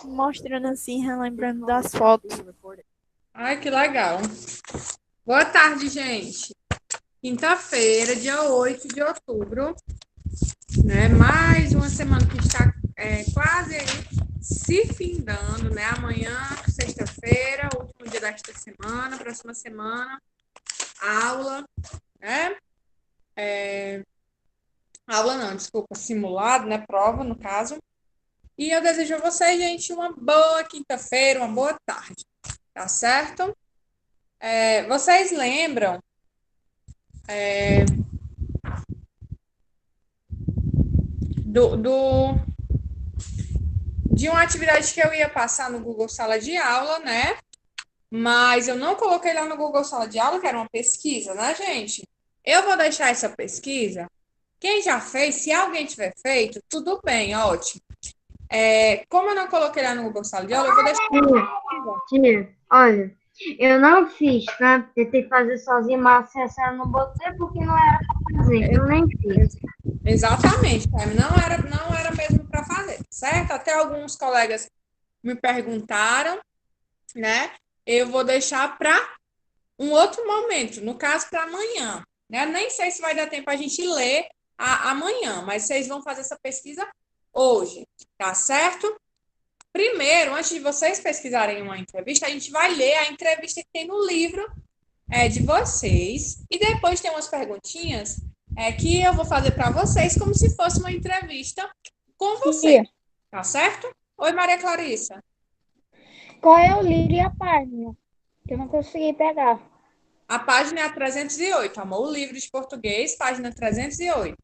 mostrando assim, relembrando das fotos. Ai, que legal. Boa tarde, gente. Quinta-feira, dia 8 de outubro, né? Mais uma semana que está quase aí se findando, né? Amanhã, sexta-feira, último dia desta semana, próxima semana, aula, né? Aula não, desculpa, simulado, né? Prova, no caso. E eu desejo a vocês, gente, uma boa quinta-feira, uma boa tarde, tá certo? Vocês lembram do de uma atividade que eu ia passar no Google Sala de Aula, né? Mas eu não coloquei lá no Google Sala de Aula, que era uma pesquisa, né, gente? Eu vou deixar essa pesquisa. Quem já fez, se alguém tiver feito, tudo bem, ótimo. Como eu não coloquei lá no Google Sala de Aula, eu vou deixar. Tia, olha, eu não fiz, né? Tentei fazer sozinha, mas essa eu não botei porque não era pra fazer, eu nem fiz. Exatamente, Taime. Não era mesmo para fazer, certo? Até alguns colegas me perguntaram, né? Eu vou deixar para um outro momento, no caso para amanhã, né? Nem sei se vai dar tempo a gente ler amanhã, mas vocês vão fazer essa pesquisa hoje, tá certo? Primeiro, antes de vocês pesquisarem uma entrevista, a gente vai ler a entrevista que tem no livro de vocês e depois tem umas perguntinhas que eu vou fazer para vocês como se fosse uma entrevista com vocês, Tia, tá certo? Oi, Maria Clarissa. qual é o livro e a página? Que eu não consegui pegar. A página é a 308, amor. O livro de português, página 308.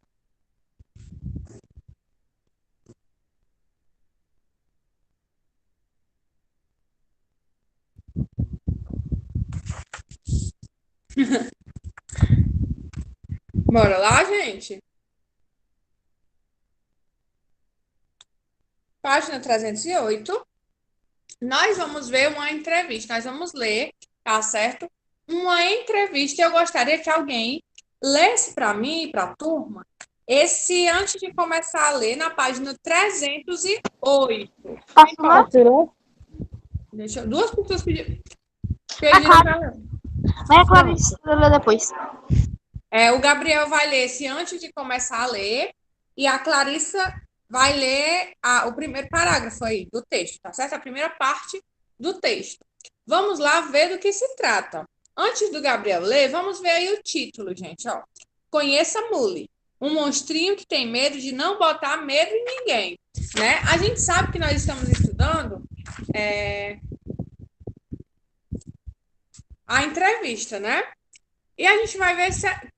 Bora lá, gente? Página 308. Nós vamos ver uma entrevista. Nós vamos ler, tá certo? Uma entrevista. Eu gostaria que alguém lesse para mim e para a turma antes de começar a ler, na página 308. Posso lá? Duas pessoas pediram para ler. Vai a Clarice ler depois. O Gabriel vai ler esse antes de começar a ler e a Clarissa vai ler o primeiro parágrafo aí do texto, tá certo? A primeira parte do texto. Vamos lá ver do que se trata. Antes do Gabriel ler, vamos ver aí o título, gente. Ó. Conheça Mully, um monstrinho que tem medo de não botar medo em ninguém. Né? A gente sabe que nós estamos estudando a entrevista, né? E a gente vai ver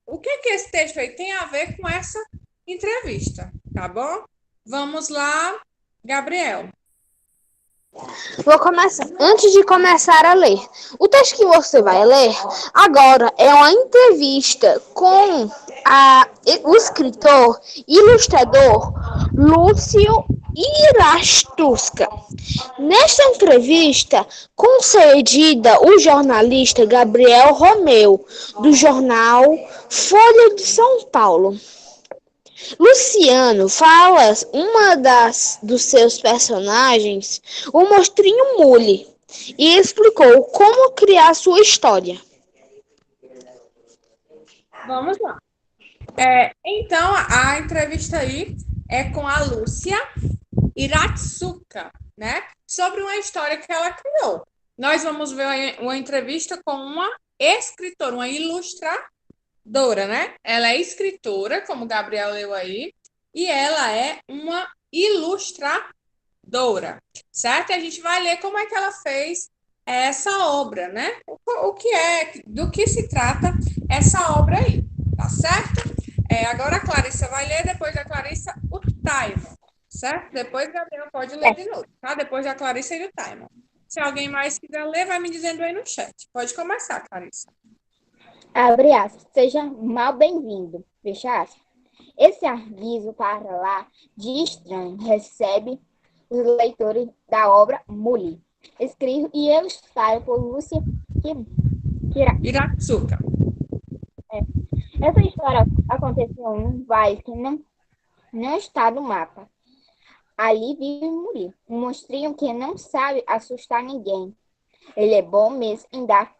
o que esse texto aí tem a ver com essa entrevista, tá bom? Vamos lá, Gabriel. Vou começar. Antes de começar a ler, o texto que você vai ler agora é uma entrevista com o escritor e ilustrador Lúcio Irastuska. Nesta entrevista, concedida o jornalista Gabriel Romeu, do jornal Folha de São Paulo. Luciano fala dos seus personagens, o monstrinho Mully, e explicou como criar sua história. Vamos lá. Então, a entrevista aí é com a Lúcia Iratsuka, né? Sobre uma história que ela criou. Nós vamos ver uma entrevista com uma escritora, uma ilustradora, né? Ela é escritora, como o Gabriel leu aí, e ela é uma ilustradora, certo? E a gente vai ler como é que ela fez essa obra, né? Do que se trata essa obra aí, tá certo? Agora a Clarissa vai ler, depois da Clarissa, o timer, certo? Depois o Gabriel pode ler de novo, tá? Depois da Clarissa e do timer. Se alguém mais quiser ler, vai me dizendo aí no chat. Pode começar, Clarissa. Abre aspas. Seja mal bem-vindo. Fecha aspas. Esse aviso para lá de estranho recebe os leitores da obra Mully, escrito e ilustrado por Lúcia Iratsuka. Essa história aconteceu em um país que não está no mapa. Ali vive Muri, um monstrinho que não sabe assustar ninguém. Ele é bom mesmo em dar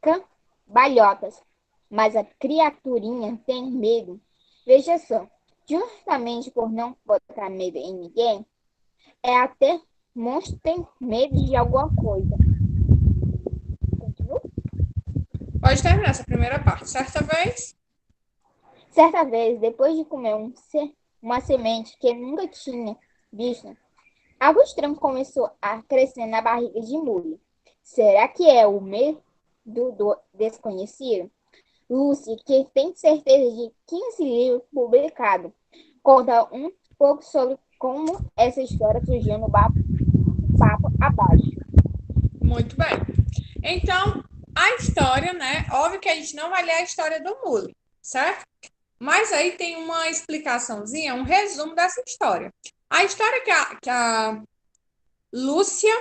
cambalhotas, mas a criaturinha tem medo. Veja só, justamente por não botar medo em ninguém, é até monstro tem medo de alguma coisa. Continua? Pode terminar essa primeira parte. Certa vez, depois de comer uma semente que ele nunca tinha visto, algo estranho começou a crescer na barriga de Muli. Será que é o medo do desconhecido? Lucy, que tem certeza de 15 livros publicados, conta um pouco sobre como essa história surgiu no papo abaixo. Muito bem. Então, a história, né? Óbvio que a gente não vai ler a história do Muli, certo? Mas aí tem uma explicaçãozinha, um resumo dessa história. A história que a Lúcia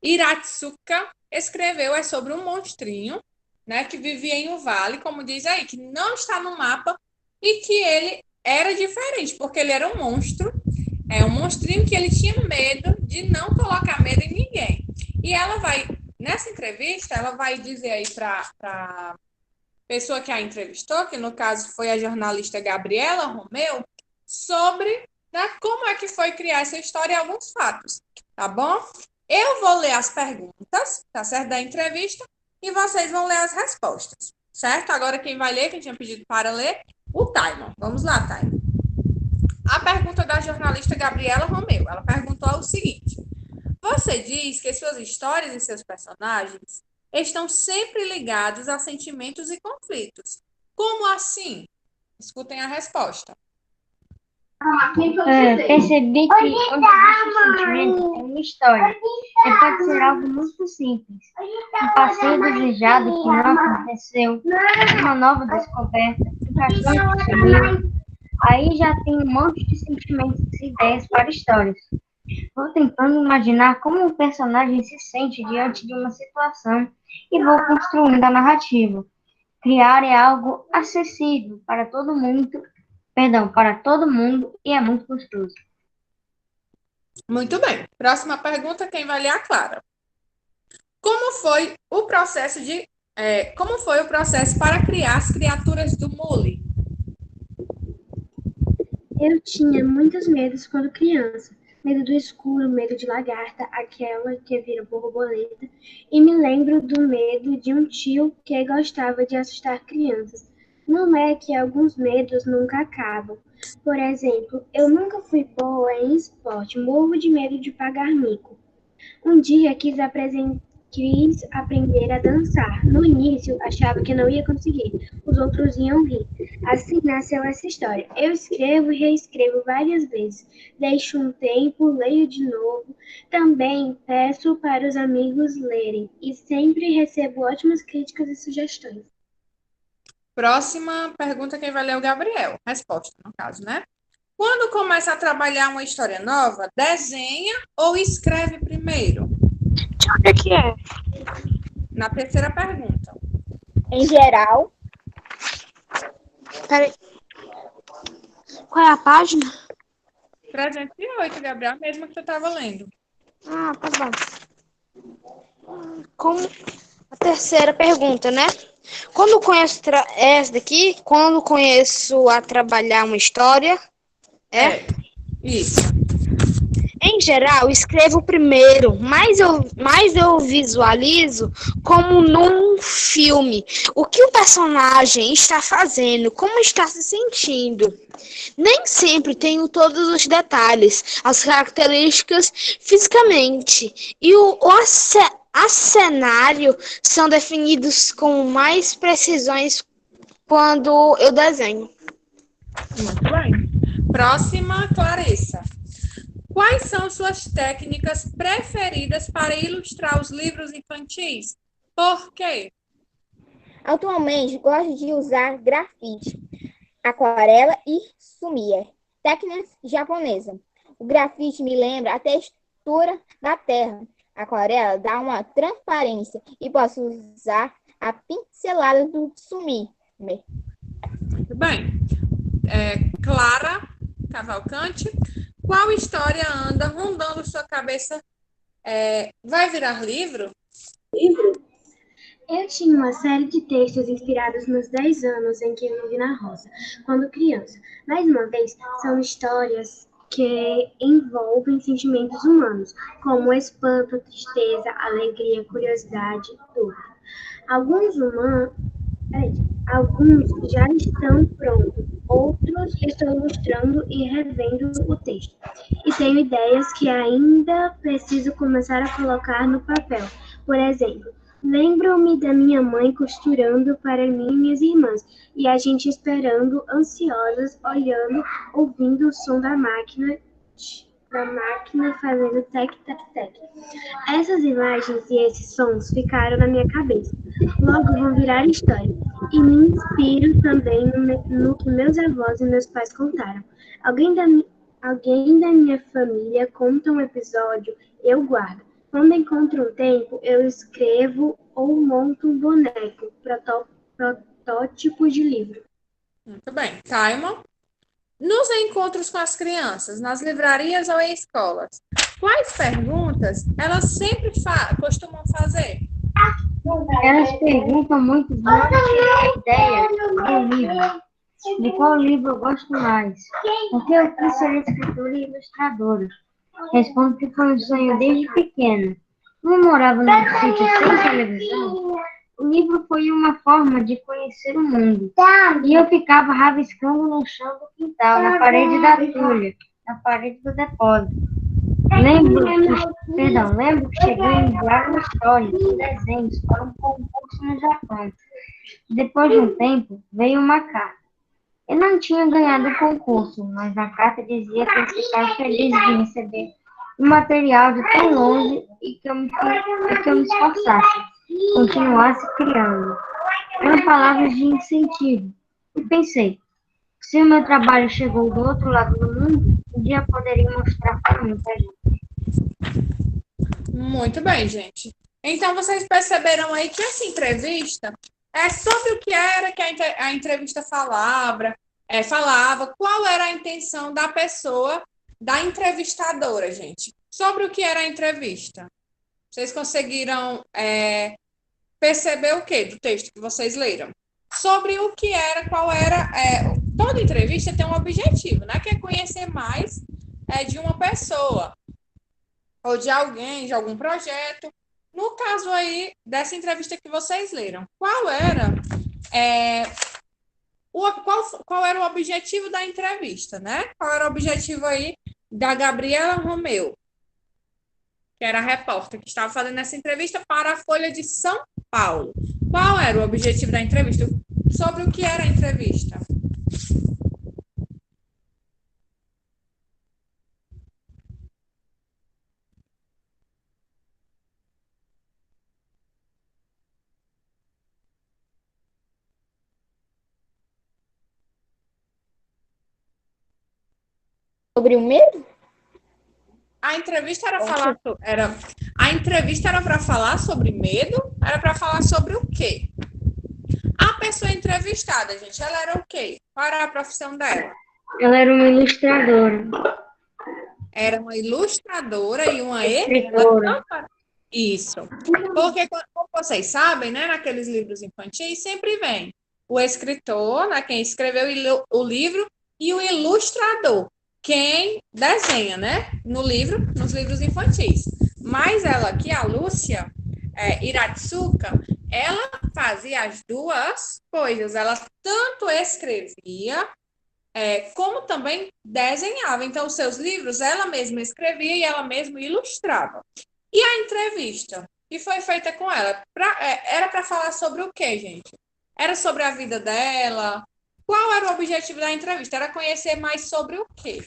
Iratsuka escreveu é sobre um monstrinho, né, que vivia em um vale, como diz aí, que não está no mapa e que ele era diferente, porque ele era um monstro, um monstrinho que ele tinha medo de não colocar medo em ninguém. E ela vai, nessa entrevista, ela vai dizer aí para pessoa que a entrevistou, que no caso foi a jornalista Gabriela Romeu, sobre, né, como é que foi criar essa história e alguns fatos, tá bom? Eu vou ler as perguntas, tá certo, da entrevista, e vocês vão ler as respostas, certo? Agora quem vai ler, quem tinha pedido para ler, o Taimon. Vamos lá, Taimon. A pergunta da jornalista Gabriela Romeu, ela perguntou o seguinte: você diz que suas histórias e seus personagens estão sempre ligados a sentimentos e conflitos. Como assim? Escutem a resposta. Percebi que onde existe sentimento é uma história. Pode ser algo muito simples. Um passeio desejado que não aconteceu, uma nova descoberta, um cachorro que sumiu. Aí já tem um monte de sentimentos e ideias para histórias. Vou tentando imaginar como o personagem se sente diante de uma situação e vou construindo a narrativa. Criar é algo acessível para todo mundo, e é muito gostoso. Muito bem. Próxima pergunta, quem vai ler é a Clara. Como foi o processo para criar as criaturas do Muli? Eu tinha muitos medos quando criança. Medo do escuro, medo de lagarta, aquela que vira borboleta. E me lembro do medo de um tio que gostava de assustar crianças. Não é que alguns medos nunca acabam. Por exemplo, eu nunca fui boa em esporte, morro de medo de pagar mico. Um dia quis aprender a dançar. No início, achava que não ia conseguir. Os outros iam rir. Assim nasceu essa história. Eu escrevo e reescrevo várias vezes. Deixo um tempo, leio de novo. Também peço para os amigos lerem. E sempre recebo ótimas críticas e sugestões. Próxima pergunta, quem vai ler é o Gabriel. Resposta, no caso, né? Quando começa a trabalhar uma história nova, desenha ou escreve primeiro? O que é? Na terceira pergunta. Em geral, Peraí. Qual é a página? 308, Gabriel, mesmo que tu estava lendo. Ah, tá bom. Como a terceira pergunta, né? Quando conheço essa daqui, quando começo a trabalhar uma história, Isso. Em geral, escrevo primeiro, mas eu visualizo como num filme o que o personagem está fazendo, como está se sentindo. Nem sempre tenho todos os detalhes, as características fisicamente e a cenário são definidos com mais precisões quando eu desenho. Muito bem. Próxima, Clarissa. Quais são suas técnicas preferidas para ilustrar os livros infantis? Por quê? atualmente gosto de usar grafite, aquarela e sumia, técnicas japonesas. O grafite me lembra a textura da terra. A aquarela dá uma transparência e posso usar a pincelada do sumi. Muito bem. Clara Cavalcante. qual história anda rondando sua cabeça? Vai virar livro? Eu tinha uma série de textos inspirados nos 10 anos em que eu vivi na roça, quando criança. Mais uma vez, são histórias que envolvem sentimentos humanos, como espanto, tristeza, alegria, curiosidade, dúvida. Alguns humanos, alguns já estão prontos, outros estou ilustrando e revendo o texto. E tenho ideias que ainda preciso começar a colocar no papel. Por exemplo, lembro-me da minha mãe costurando para mim e minhas irmãs, e a gente esperando, ansiosas, olhando, ouvindo o som da máquina fazendo tec-tec-tec. Essas imagens e esses sons ficaram na minha cabeça. Logo vão virar história. E me inspiro também no que meus avós e meus pais contaram. Alguém da minha família conta um episódio, eu guardo. Quando encontro um tempo, eu escrevo ou monto um boneco, protótipo de livro. Muito bem. Taimon? Nos encontros com as crianças, nas livrarias ou em escolas, quais perguntas elas sempre costumam fazer? Elas perguntam muito de onde tirei a ideia do livro, de qual livro eu gosto mais, porque eu quis ser escritora e ilustradora. Respondo que foi um sonho desde pequena. Como eu morava num sítio sem televisão, o livro foi uma forma de conhecer o mundo. E eu ficava rabiscando no chão do quintal, na parede da tulha, na parede do depósito. Lembro que cheguei a enviar histórias e desenhos para um concurso no Japão. Depois de um tempo, veio uma carta. Eu não tinha ganhado o concurso, mas na carta dizia que eu ficava feliz de receber um material de tão longe e que eu me esforçasse, continuasse criando. Eram palavras de incentivo. E pensei, se o meu trabalho chegou do outro lado do mundo, um dia eu poderia mostrar para muita gente. Muito bem, gente. Então, vocês perceberam aí que essa entrevista é sobre o que era que a entrevista falava, qual era a intenção da pessoa, da entrevistadora, gente. Sobre o que era a entrevista. Vocês conseguiram perceber o quê do texto que vocês leram? Sobre o que era, qual era... toda entrevista tem um objetivo, né? Que é conhecer mais de uma pessoa, ou de alguém, de algum projeto. No caso aí, dessa entrevista que vocês leram, qual era o objetivo da entrevista, né? Qual era o objetivo aí da Gabriela Romeu, que era a repórter que estava fazendo essa entrevista para a Folha de São Paulo. Qual era o objetivo da entrevista? Sobre o que era a entrevista? Sobre o medo? A entrevista era para falar sobre medo? Era para falar sobre o quê? A pessoa entrevistada, gente, ela era o quê? Qual era a profissão dela? Ela era uma ilustradora. Era uma ilustradora e uma Escritora. Isso. Porque, como vocês sabem, né, naqueles livros infantis, sempre vem o escritor, né, quem escreveu o livro, e o ilustrador, quem desenha, né, nos livros infantis. Mas ela aqui, a Lúcia Iratsuka, ela fazia as duas coisas. Ela tanto escrevia como também desenhava. Então, os seus livros, ela mesma escrevia e ela mesma ilustrava. E a entrevista que foi feita com ela, era para falar sobre o quê, gente? Era sobre a vida dela? Qual era o objetivo da entrevista? Era conhecer mais sobre o quê?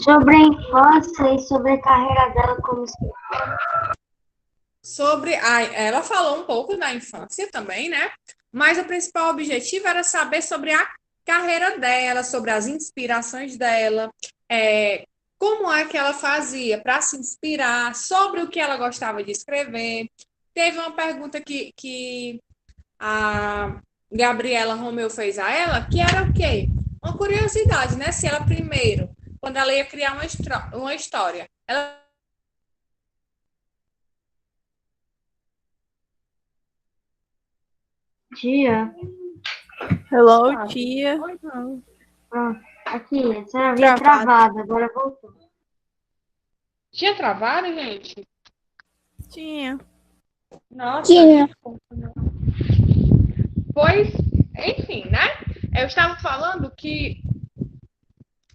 Sobre a infância e sobre a carreira dela como escritora. Ela falou um pouco da infância também, né? Mas o principal objetivo era saber sobre a carreira dela, sobre as inspirações dela, como é que ela fazia para se inspirar, sobre o que ela gostava de escrever. Teve uma pergunta que a Gabriela Romeu fez a ela, que era o quê? uma curiosidade, né? Se ela primeiro, quando ela ia criar uma história, ela Tia, Hello, tia. pronto. Aqui, essa veio Travado. travada, agora voltou. tinha travado, gente? Tinha. Nossa, Tinha. pois, enfim, né? Eu estava falando que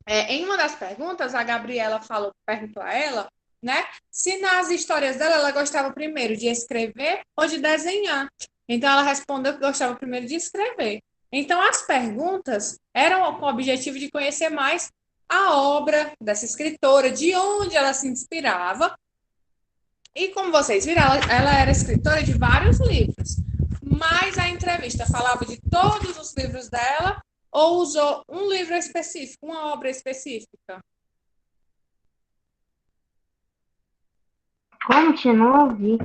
em uma das perguntas, a Gabriela perguntou a ela, né? Se nas histórias dela ela gostava primeiro de escrever ou de desenhar. Então ela respondeu que gostava primeiro de escrever. Então as perguntas eram com o objetivo de conhecer mais a obra dessa escritora, de onde ela se inspirava. E como vocês viram, ela era escritora de vários livros. Mas a entrevista falava de todos os livros dela ou usou um livro específico, uma obra específica? Como, tia? Não ouvi.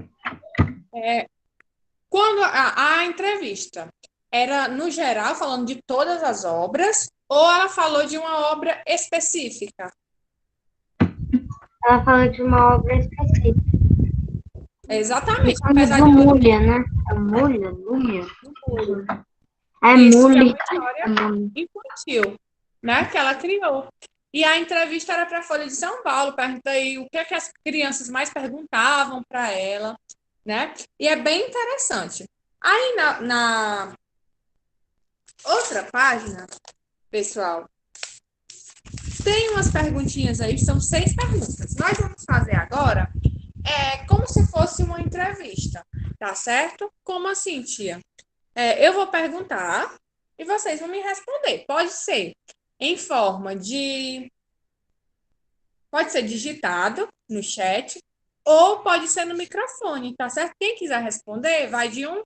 Quando a entrevista era, no geral, falando de todas as obras, ou ela falou de uma obra específica? Ela falou de uma obra específica. Exatamente. Do Apesar de Múlia, né? É Múlia? Múlia? É isso, que é Múlia. uma história infantil, né, que ela criou. E a entrevista era para a Folha de São Paulo, pergunta aí o que é que as crianças mais perguntavam para ela, né? E é bem interessante. Aí na outra página, pessoal, tem umas perguntinhas aí, são 6 perguntas. Nós vamos fazer agora como se fosse uma entrevista, tá certo? Como assim, tia? Eu vou perguntar e vocês vão me responder. Pode ser em forma de... Pode ser digitado no chat ou pode ser no microfone, tá certo? Quem quiser responder, vai de um...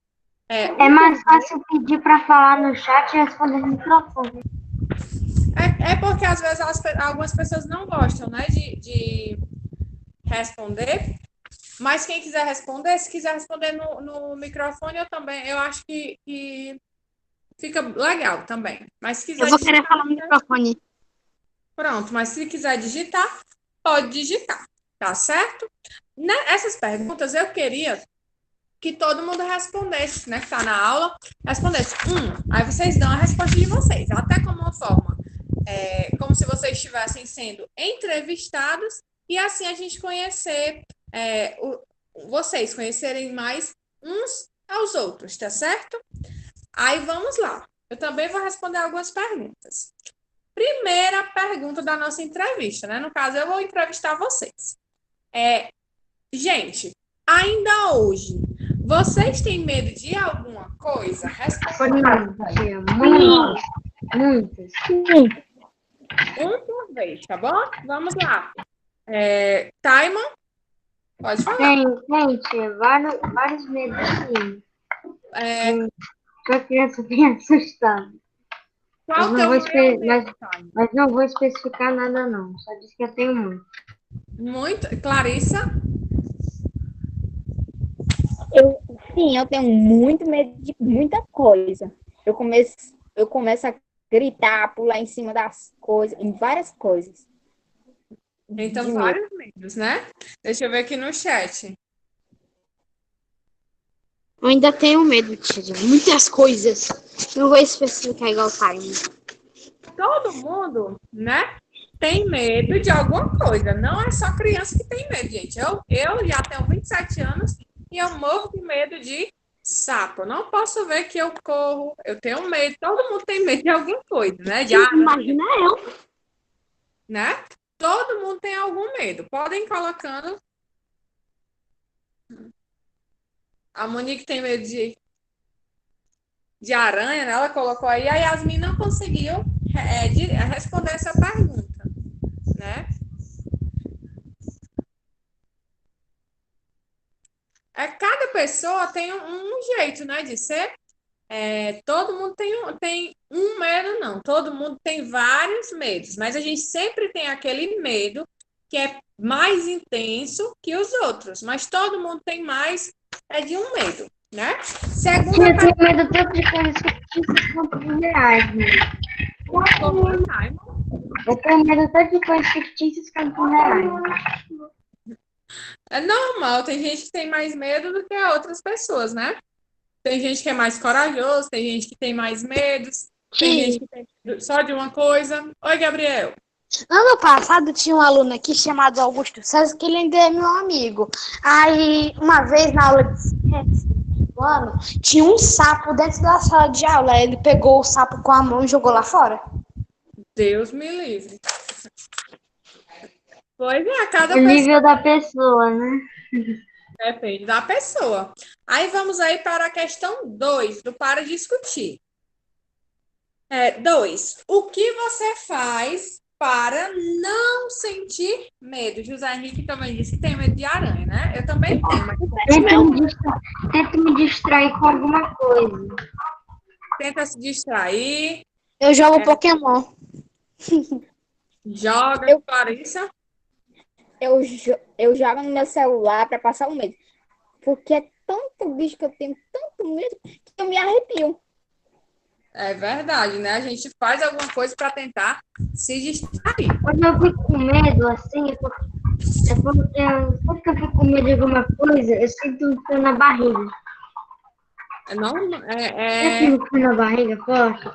É mais fácil pedir para falar no chat e responder no microfone. porque às vezes algumas pessoas não gostam, né, de responder. Mas quem quiser responder, se quiser responder no microfone, eu acho que fica legal também. Mas se quiser Eu vou querer digitar, falar no microfone. pronto, mas se quiser digitar, pode digitar, tá certo? Essas perguntas eu queria que todo mundo respondesse, né? Que tá na aula, respondesse. Aí vocês dão a resposta de vocês, até como uma forma, como se vocês estivessem sendo entrevistados, e assim a gente conhecer, vocês conhecerem mais uns aos outros, tá certo? Aí vamos lá. Eu também vou responder algumas perguntas. Primeira pergunta da nossa entrevista, né? No caso, eu vou entrevistar vocês. Gente, ainda hoje, vocês têm medo de alguma coisa? Responda Muitas. um por vez, tá bom? Vamos lá. Taiman, pode falar. Tem, tia, vários medos, sim. Que a criança bem assustada. Qual o Mas teu não vou maior medo, Taiman? Mas não vou especificar nada, não. Só disse que eu tenho muito. Muito. Clarissa? Sim, eu tenho muito medo de muita coisa. Eu começo a gritar, pular em cima das coisas, em várias coisas. Então, De medo. vários medos, né? Deixa eu ver aqui no chat. Eu ainda tenho medo, tia, de muitas coisas. Não vou especificar igual o Time. Todo mundo, né, tem medo de alguma coisa. Não é só criança que tem medo, gente. Eu já tenho 27 anos e eu morro de medo de sapo. Eu não posso ver que eu corro. Eu tenho medo. Todo mundo tem medo de alguma coisa, né? Imagina eu. Né? Todo mundo tem algum medo. Podem ir colocando. A Monique tem medo de aranha, né? Ela colocou aí. A Yasmin não conseguiu responder essa pergunta, né? Cada pessoa tem um jeito, né, de ser. Todo mundo tem um medo, não. Todo mundo tem vários medos, mas a gente sempre tem aquele medo que é mais intenso que os outros, mas todo mundo tem mais de um medo, né? Eu tenho medo tanto de coisas fictícias quanto de reais, né? Eu tenho medo até de coisas fictícias que não são reais. É normal, tem gente que tem mais medo do que outras pessoas, né? Tem gente que é mais corajoso, tem gente que tem mais medos, tem gente que tem medo só de uma coisa. Oi, Gabriel. Ano passado tinha um aluno aqui chamado Augusto César, que ele ainda é meu amigo. Aí, uma vez na aula de ciência, do ano, tinha um sapo dentro da sala de aula. Aí ele pegou o sapo com a mão e jogou lá fora. Deus me livre. Pois é, cada O nível da pessoa, né? depende da pessoa. Aí vamos aí para a questão 2 do Para Discutir. 2. O que você faz para não sentir medo? José Henrique também disse que tem medo de aranha, né? Eu também tenho, mas Tento me distrair com alguma coisa. tenta se distrair, Eu jogo Pokémon. joga, Clarissa. Eu jogo no meu celular para passar o medo. Porque é tanto bicho que eu tenho tanto medo que eu me arrepio. É verdade, né? A gente faz alguma coisa para tentar se distrair. Quando eu fico com medo, assim, porque sempre que eu fico com medo de alguma coisa, eu sinto um frio na barriga. Não, Eu um frio na barriga forte.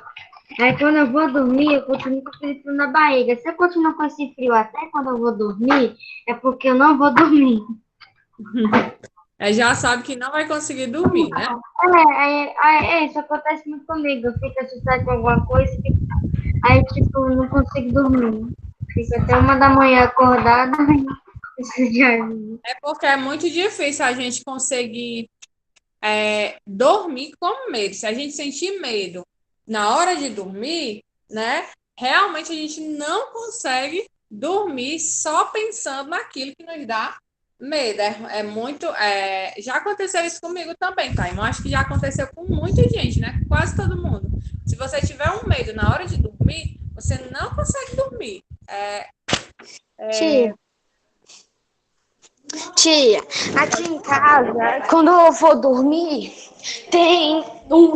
Aí quando eu vou dormir, eu continuo com aquele frio na barriga. Se eu continuar com esse frio até quando eu vou dormir, é porque eu não vou dormir. já sabe que não vai conseguir dormir, né? Isso acontece muito comigo. Eu fico assustada com alguma coisa, aí tipo, eu não consigo dormir. Fico até 1 da manhã acordada. É porque é muito difícil a gente conseguir dormir com medo. Se a gente sentir medo na hora de dormir, né? Realmente a gente não consegue dormir só pensando naquilo que nos dá medo. É muito. Já aconteceu isso comigo também, tá? Eu acho que já aconteceu com muita gente, né? Com quase todo mundo. Se você tiver um medo na hora de dormir, você não consegue dormir. Tia, aqui em casa, quando eu vou dormir,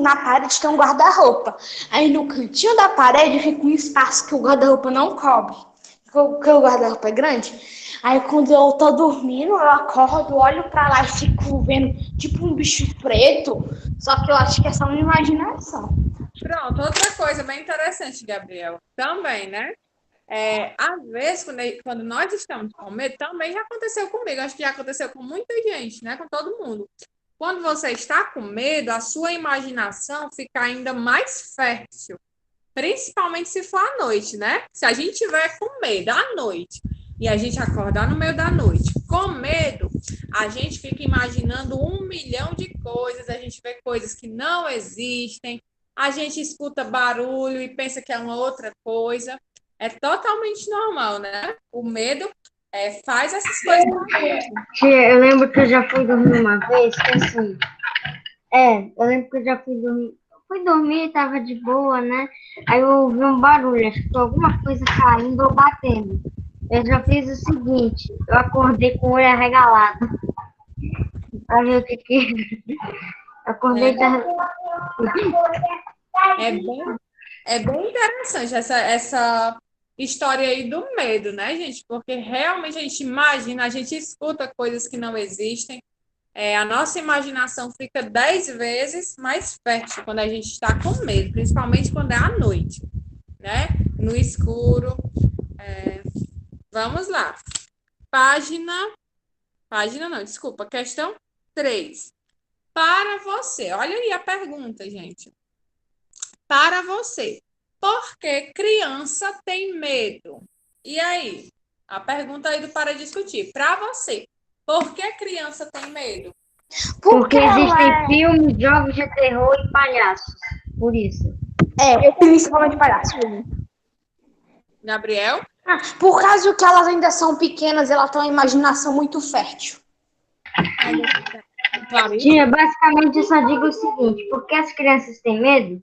na parede tem um guarda-roupa. Aí no cantinho da parede fica um espaço que o guarda-roupa não cobre, porque o guarda-roupa é grande. Aí quando eu tô dormindo, eu acordo, olho pra lá e fico vendo tipo um bicho preto, só que eu acho que é só uma imaginação. Pronto, outra coisa bem interessante, Gabriel, também, né? Às vezes, quando nós estamos com medo, também já aconteceu comigo, acho que já aconteceu com muita gente, né? Com todo mundo. Quando você está com medo, a sua imaginação fica ainda mais fértil, principalmente se for à noite, né? Se a gente tiver com medo à noite e a gente acordar no meio da noite com medo, a gente fica imaginando 1 milhão de coisas, a gente vê coisas que não existem, a gente escuta barulho e pensa que é uma outra coisa. É totalmente normal, né? O medo faz essas coisas com a gente. Tia, eu lembro que eu já fui dormir uma vez, que assim. Eu lembro que eu já fui dormir. Fui dormir, tava de boa, né? Aí eu ouvi um barulho, acho que foi alguma coisa caindo ou batendo. Eu já fiz o seguinte, eu acordei com o olho arregalado. Pra ver o que. Acordei. É bem interessante essa história aí do medo, né, gente? Porque realmente a gente imagina, a gente escuta coisas que não existem. A nossa imaginação fica 10 vezes mais fértil quando a gente está com medo, principalmente quando é à noite, né? No escuro. Vamos lá. Questão 3. Para você, olha aí a pergunta, gente. Para você, por que criança tem medo? E aí? A pergunta aí do Para Discutir. Para você, por que criança tem medo? Porque existem filmes, jogos de terror e palhaços. Por isso. Principalmente palhaço. Gabriel? Por causa que elas ainda são pequenas, elas têm uma imaginação muito fértil. Tia, basicamente eu só digo o seguinte, por que as crianças têm medo?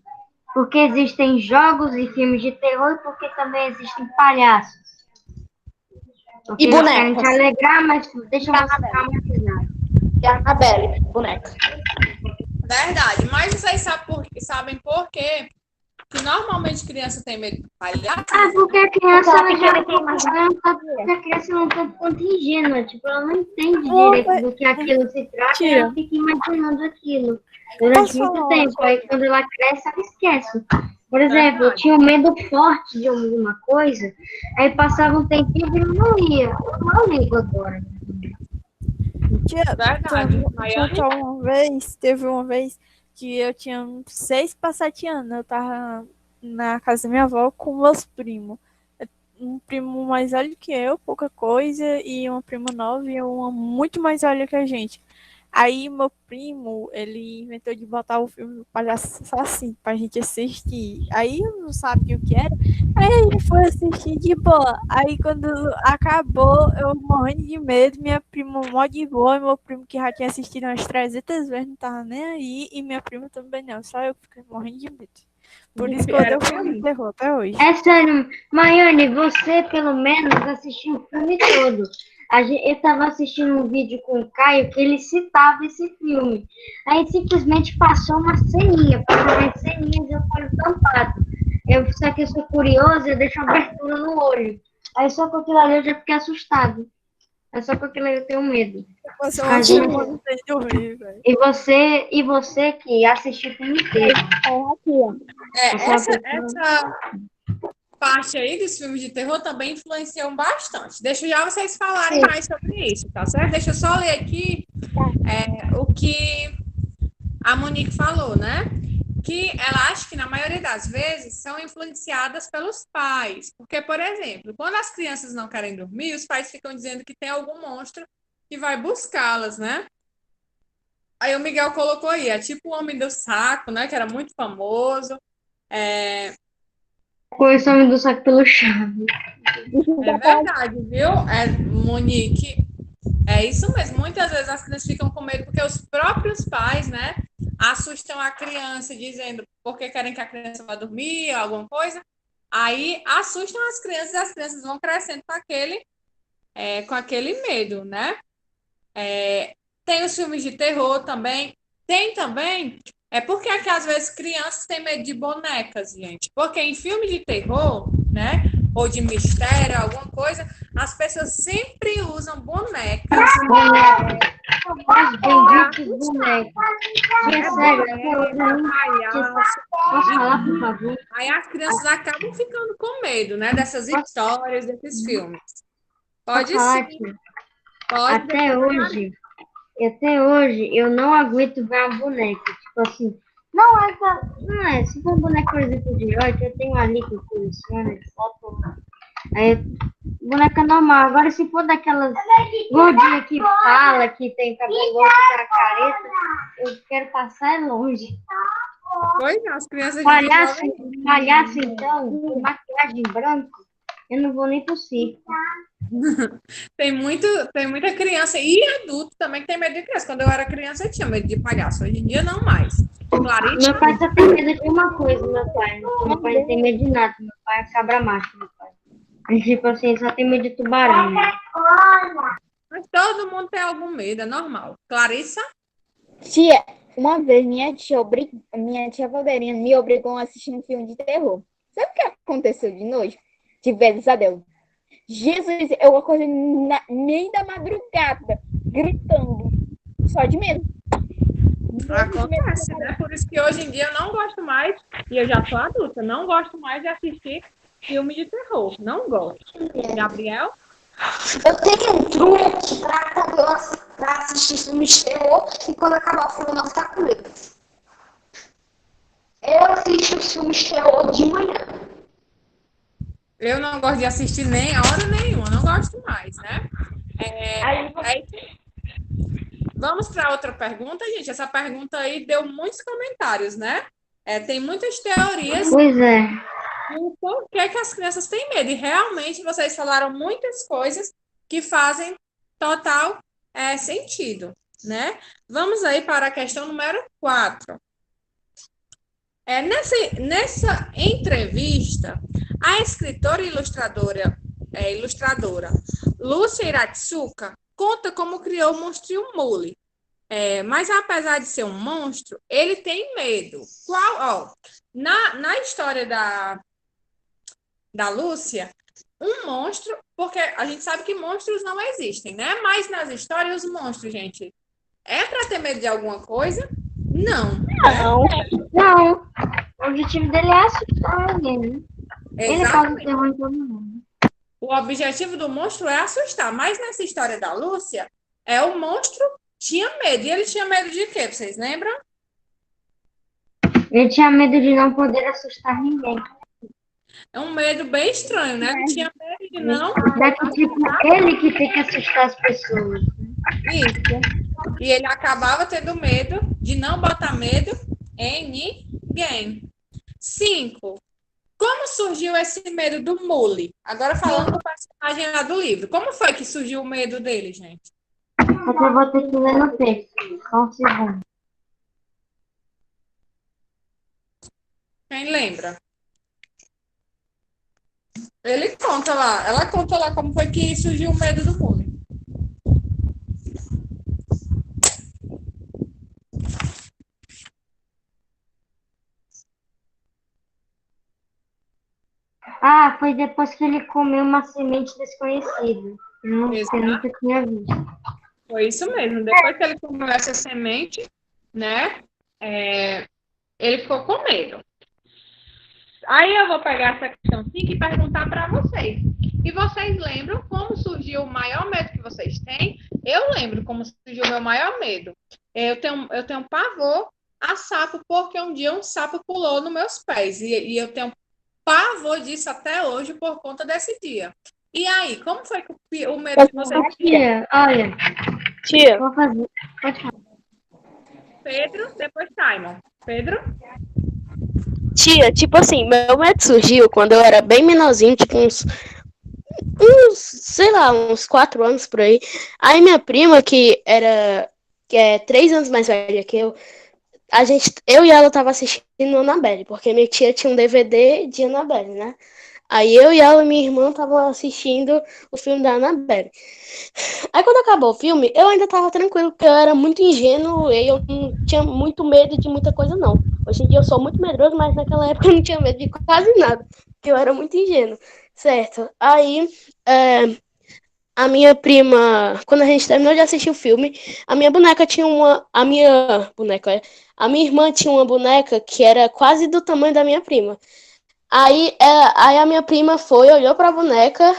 Porque existem jogos e filmes de terror e porque também existem palhaços. Porque E bonecas. Querem te alegrar, mas deixam você traumatizado. E a Annabelle, boneca. Verdade, mas vocês sabem por quê que normalmente criança tem medo de palhaço. Porque a criança não tá tanto ingênua, tipo, ela não entende direito do que aquilo se trata e ela fica imaginando aquilo durante muito tempo. Aí quando ela cresce, ela esquece. Por exemplo, eu tinha um medo forte de alguma coisa, aí passava um tempinho e eu não ia. Eu não ligo agora. Verdade. Teve uma vez que eu tinha uns 6 para 7 anos. Eu tava na casa da minha avó com meus primos. Um primo mais velho que eu, pouca coisa, e uma prima nova e uma muito mais velha que a gente. Aí meu primo, ele inventou de botar o filme do Palhaço Assassino pra gente assistir. Aí eu não sabia o que era. Aí a gente foi assistir de boa. Aí quando acabou, eu morrendo de medo, minha prima mó de boa, e meu primo que já tinha assistido umas 300 vezes não tava nem aí, e minha prima também não, só eu que fiquei morrendo de medo. Por isso que eu odeio filme de terror até hoje. É sério, Maiane, você pelo menos assistiu o filme todo. Eu estava assistindo um vídeo com o Caio que ele citava esse filme. Aí simplesmente passou uma ceninha, passaram as ceninhas e eu fui tampado. Só que eu sou curiosa, eu deixo abertura no olho. Aí só com aquilo ali eu já fiquei assustado. É só com aquilo ali eu tenho medo. E você que assistiu o filme inteiro. Essa parte aí dos filmes de terror também influenciam bastante. Deixa já vocês falarem mais sobre isso, tá certo? Deixa eu só ler aqui o que a Monique falou, né? Que ela acha que na maioria das vezes são influenciadas pelos pais. Porque, por exemplo, quando as crianças não querem dormir, os pais ficam dizendo que tem algum monstro que vai buscá-las, né? Aí o Miguel colocou aí, é tipo o Homem do Saco, né? Que era muito famoso. Conheço o Homem do Saco pelo Chaves. É verdade, viu? Monique, é isso mesmo. Muitas vezes as crianças ficam com medo porque os próprios pais, né, assustam a criança dizendo porque querem que a criança vá dormir, alguma coisa. Aí assustam as crianças e as crianças vão crescendo com aquele medo, né? Tem os filmes de terror também. Tem também. Porque aqui, às vezes, crianças têm medo de bonecas, gente. Porque em filme de terror, né? Ou de mistério, alguma coisa, as pessoas sempre usam bonecas. Benditos bonecos. É sério, posso falar, por favor? Aí as crianças acabam ficando com medo, né? Dessas histórias, desses filmes. Pode falar, sim. tia? Pode. Até hoje, eu não aguento ver uma boneca. Tipo assim, não é. Se for um boneco, por exemplo, de herói, que eu tenho ali que eu coleciono, aí, boneca normal. Agora, se for daquelas gordinhas que fala, que tem cabelo louco, que é careta, eu quero passar longe. Pois não, as crianças Palhaço, então, com maquiagem branca, eu não vou nem pro circo. Tem muita criança e adulto também que tem medo de criança. Quando eu era criança, eu tinha medo de palhaço. Hoje em dia, não mais. Meu pai só tem medo de uma coisa, meu pai. Meu pai não tem medo de nada. Meu pai é cabra macho, meu pai. E, tipo assim, só tem medo de tubarão. Né? Mas todo mundo tem algum medo, é normal. Clarissa? Tia, uma vez minha tia Valderinha me obrigou a assistir um filme de terror. Sabe o que aconteceu de noite? Tive pesadelo. Jesus, eu acordei meio da madrugada, gritando, só de medo. Acontece, né? Por isso que hoje em dia eu não gosto mais, e eu já sou adulta, não gosto mais de assistir filme de terror. Não gosto. Gabriel? Eu tenho um truque pra assistir filmes de terror e quando acabar o filme não ficar com medo. Eu assisto os filmes de terror de manhã. Eu não gosto de assistir nem a hora nenhuma, não gosto mais, né? Vamos para outra pergunta, gente. Essa pergunta aí deu muitos comentários, né? Tem muitas teorias. Pois é. Por que as crianças têm medo? E realmente vocês falaram muitas coisas que fazem total sentido, né? Vamos aí para a questão número 4. Nessa entrevista, a escritora e ilustradora Lúcia Iratsuka conta como criou o monstrinho Mole. Mas apesar de ser um monstro, ele tem medo. Na história da Lúcia, um monstro, porque a gente sabe que monstros não existem, né? Mas nas histórias, os monstros, gente, é para ter medo de alguma coisa? Não. Não. Não. O objetivo dele é assustar alguém, né? Ele causa Exatamente. terror em todo mundo. O objetivo do monstro é assustar, mas nessa história da Lúcia, o monstro tinha medo. E ele tinha medo de quê? Vocês lembram? Ele tinha medo de não poder assustar ninguém. É um medo bem estranho, né? Ele tinha medo de não. Daqui, tipo, ele que tem que assustar as pessoas. Isso. E ele acabava tendo medo de não botar medo em ninguém. 5. Como surgiu esse medo do Mule? Agora falando do personagem lá do livro. Como foi que surgiu o medo dele, gente? Porque eu vou ter que ler no texto. Só um segundo. Quem lembra? Ela conta lá como foi que surgiu o medo do Mule. Ah, foi depois que ele comeu uma semente desconhecida. Que eu nunca tinha visto. Foi isso mesmo. Depois que ele comeu essa semente, né? Ele ficou com medo. Aí eu vou pegar essa questão 5 e perguntar para vocês. E vocês lembram como surgiu o maior medo que vocês têm? Eu lembro como surgiu o meu maior medo. Eu tenho pavor a sapo, porque um dia um sapo pulou nos meus pés. E eu tenho pavor disso até hoje por conta desse dia. E aí, como foi que o medo que vocês tinham? Tia, olha, Tia, vou fazer. Pode falar. Pedro, depois Simon. Pedro? tipo assim, meu medo surgiu quando eu era bem menorzinho, tipo sei lá, uns 4 anos por aí. Aí minha prima, que é 3 anos mais velha que eu e ela tava assistindo Annabelle, porque minha tia tinha um DVD de Annabelle, né? Aí eu e ela e minha irmã estavam assistindo o filme da Annabelle. Aí quando acabou o filme, eu ainda tava tranquilo, porque eu era muito ingênuo e eu não tinha muito medo de muita coisa, não. Hoje em dia eu sou muito medroso, mas naquela época eu não tinha medo de quase nada, porque eu era muito ingênuo, certo? Aí, a minha prima, quando a gente terminou de assistir o filme, a minha boneca tinha uma... A minha irmã tinha uma boneca que era quase do tamanho da minha prima. Aí a minha prima olhou pra boneca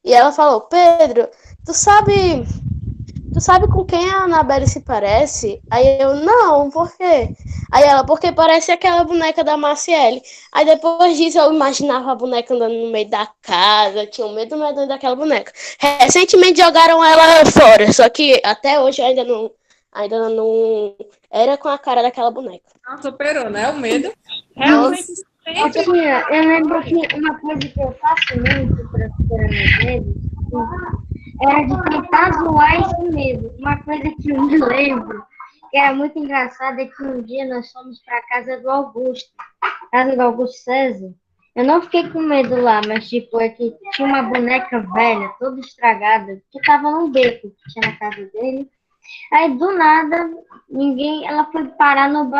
e ela falou: Pedro, tu sabe com quem a Annabelle se parece? Aí eu, não, por quê? Aí ela, porque parece aquela boneca da Marciele. Aí depois disso eu imaginava a boneca andando no meio da casa, tinha um medo medonho daquela boneca. Recentemente jogaram ela fora, só que até hoje ainda não era com a cara daquela boneca. Não superou, né? O medo. Realmente sempre. Tia, eu lembro que uma coisa que eu faço muito para superar meus medos era de tentar zoar esse medo. Uma coisa que eu me lembro, que era muito engraçada, é que um dia nós fomos para a casa do Augusto César. Eu não fiquei com medo lá, mas tipo, é que tinha uma boneca velha, toda estragada, que estava num beco que tinha na casa dele. Aí do nada, ela foi parar no,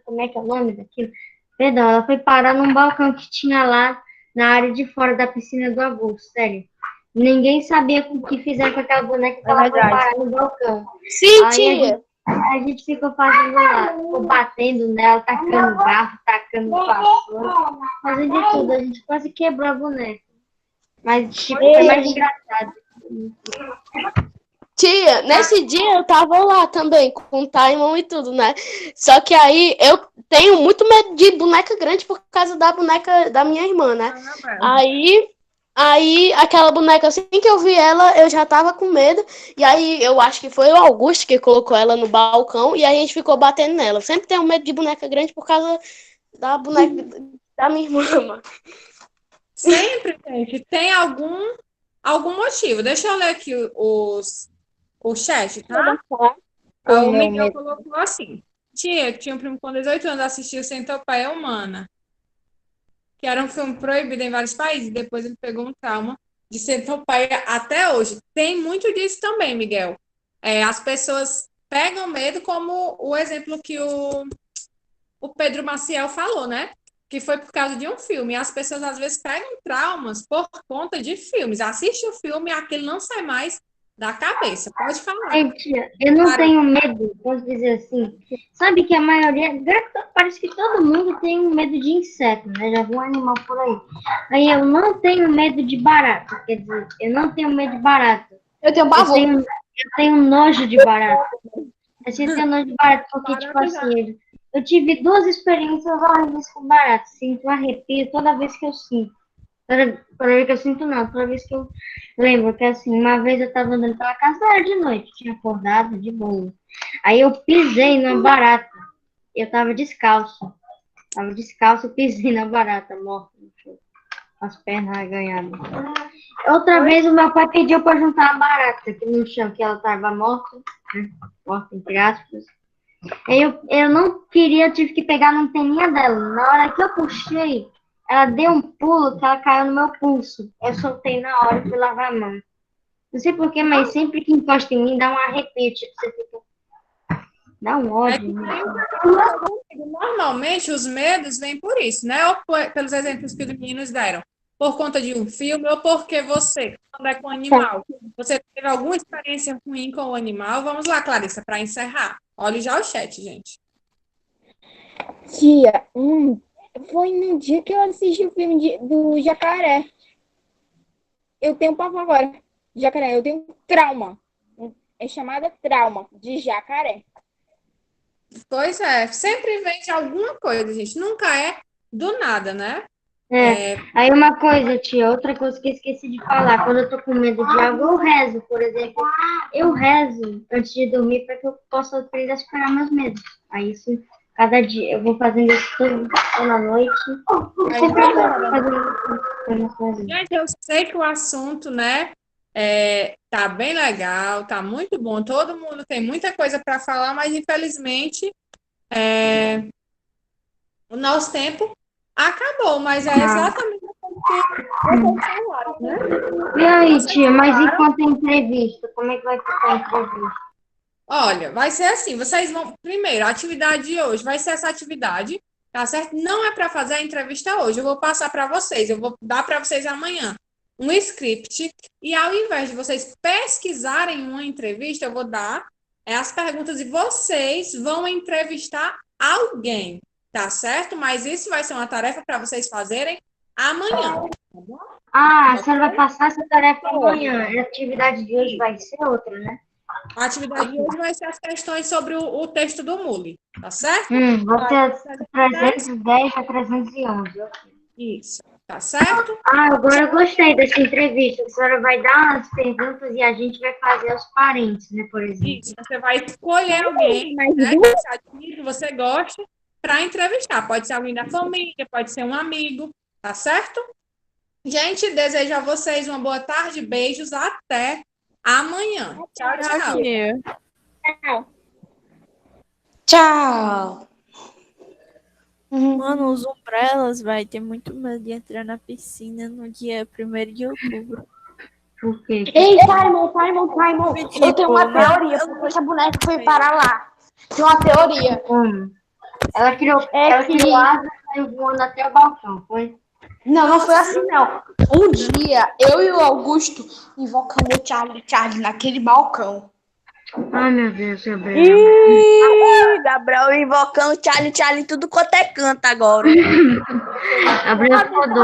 como é que é o nome daquilo? Perdão, ela foi parar num balcão que tinha lá na área de fora da piscina do Augusto, sério. Ninguém sabia o que fizeram com aquela boneca que ela foi parar no balcão. Sim, Aí tia. a gente ficou fazendo lá, ficou batendo nela, tacando garfo, tacando vassoura, fazendo de tudo. A gente quase quebrou a boneca. Mas tipo, foi mais engraçado. Tia, nesse dia eu tava lá também, com o Taimon e tudo, né? Só que aí eu tenho muito medo de boneca grande por causa da boneca da minha irmã, né? Aí aquela boneca, assim que eu vi ela, eu já tava com medo. E aí eu acho que foi o Augusto que colocou ela no balcão e aí a gente ficou batendo nela. Eu sempre tenho medo de boneca grande por causa da boneca da minha irmã, mano. Sempre, gente, tem algum motivo. Deixa eu ler aqui o chat, tá? O Miguel colocou assim: Tia, tinha um primo com 18 anos, assistiu Centopeia Humana, que era um filme proibido em vários países. Depois ele pegou um trauma de Centopeia até hoje. Tem muito disso também, Miguel. as pessoas pegam medo, como o exemplo que o Pedro Maciel falou, né? Que foi por causa de um filme. As pessoas, às vezes, pegam traumas por conta de filmes. Assiste o filme e aquilo não sai mais da cabeça. Pode falar. Gente, eu não tenho medo, posso dizer assim. Sabe que a maioria, parece que todo mundo tem um medo de inseto, né? Já vi um animal por aí. Aí eu não tenho medo de barata, quer dizer, eu não tenho medo de barata. Eu tenho pavor. Eu tenho nojo de barata. Assim, eu tenho nojo de barata, porque, tipo assim, eu tive 2 experiências horríveis com barata. Sinto um arrepio toda vez que eu sinto. Toda vez que eu sinto, não. Toda vez que eu lembro que, assim, uma vez eu tava andando pela casa, era de noite, tinha acordado de boa. Aí eu pisei numa barata. Eu tava descalço. Pisei na barata, morta no chão, com as pernas arranhadas. Outra vez o meu pai pediu pra juntar a barata aqui no chão, que ela tava morta, né? Morta, entre aspas. Eu não queria, eu tive que pegar na anteninha dela. Na hora que eu puxei, ela deu um pulo que ela caiu no meu pulso. Eu soltei na hora e fui lavar a mão. Não sei porquê, mas sempre que encosta em mim dá um arrepio, tipo, você fica... Dá um ódio. Normalmente, os medos vêm por isso, né? Ou pelos exemplos que os meninos deram. Por conta de um filme, ou porque você, quando é com animal, você teve alguma experiência ruim com o animal. Vamos lá, Clarissa, para encerrar. Olha já o chat, gente. Tia, foi no dia que eu assisti o filme do jacaré. Eu tenho pavor agora. Jacaré, eu tenho trauma. É chamada trauma de jacaré. Pois é, sempre vem de alguma coisa, gente. Nunca é do nada, né? Aí uma coisa, tia, outra coisa que eu esqueci de falar, quando eu tô com medo de algo, eu rezo, por exemplo. Eu rezo antes de dormir para que eu possa aprender a superar meus medos. Aí isso, cada dia, eu vou fazendo isso toda noite. Gente, eu sei que o assunto, né, tá bem legal, tá muito bom. Todo mundo tem muita coisa para falar, mas infelizmente o nosso tempo acabou, mas é exatamente o que vocês falaram, né? E aí, tia, mas enquanto a entrevista, como é que vai ficar a entrevista? Olha, vai ser assim, vocês vão... Primeiro, a atividade de hoje vai ser essa atividade, tá certo? Não é para fazer a entrevista hoje, eu vou passar para vocês, eu vou dar para vocês amanhã um script, e ao invés de vocês pesquisarem uma entrevista, eu vou dar as perguntas e vocês vão entrevistar alguém, tá certo? Mas isso vai ser uma tarefa para vocês fazerem amanhã, tá bom? A senhora vai passar essa tarefa amanhã. A atividade de hoje vai ser outra, né? A atividade de hoje vai ser as questões sobre o texto do Muli, tá certo? Vai ser 310 a 311. Isso, tá certo? Agora eu gostei dessa entrevista. A senhora vai dar as perguntas e a gente vai fazer aos parentes, né, por exemplo. Isso, você vai escolher alguém, né, que você admira, que você gosta, para entrevistar. Pode ser alguém da família, pode ser um amigo, tá certo? Gente, desejo a vocês uma boa tarde, beijos, até amanhã. Tchau, tchau. Tchau. Mano, os Umbrellas vai ter muito medo de entrar na piscina no dia 1º de outubro. Por quê? Ei, Simon. Eu tenho uma teoria. Por que a boneca foi parar lá? Tem uma teoria. Como? Ela criou asa e saiu voando até o balcão, foi? Não foi assim, não. Um dia, eu e o Augusto invocamos o Charlie naquele balcão. Ai, meu Deus, Gabriel. Ih, Gabriel invocando Charlie em tudo quanto é canto agora. Gabriel ficou doido.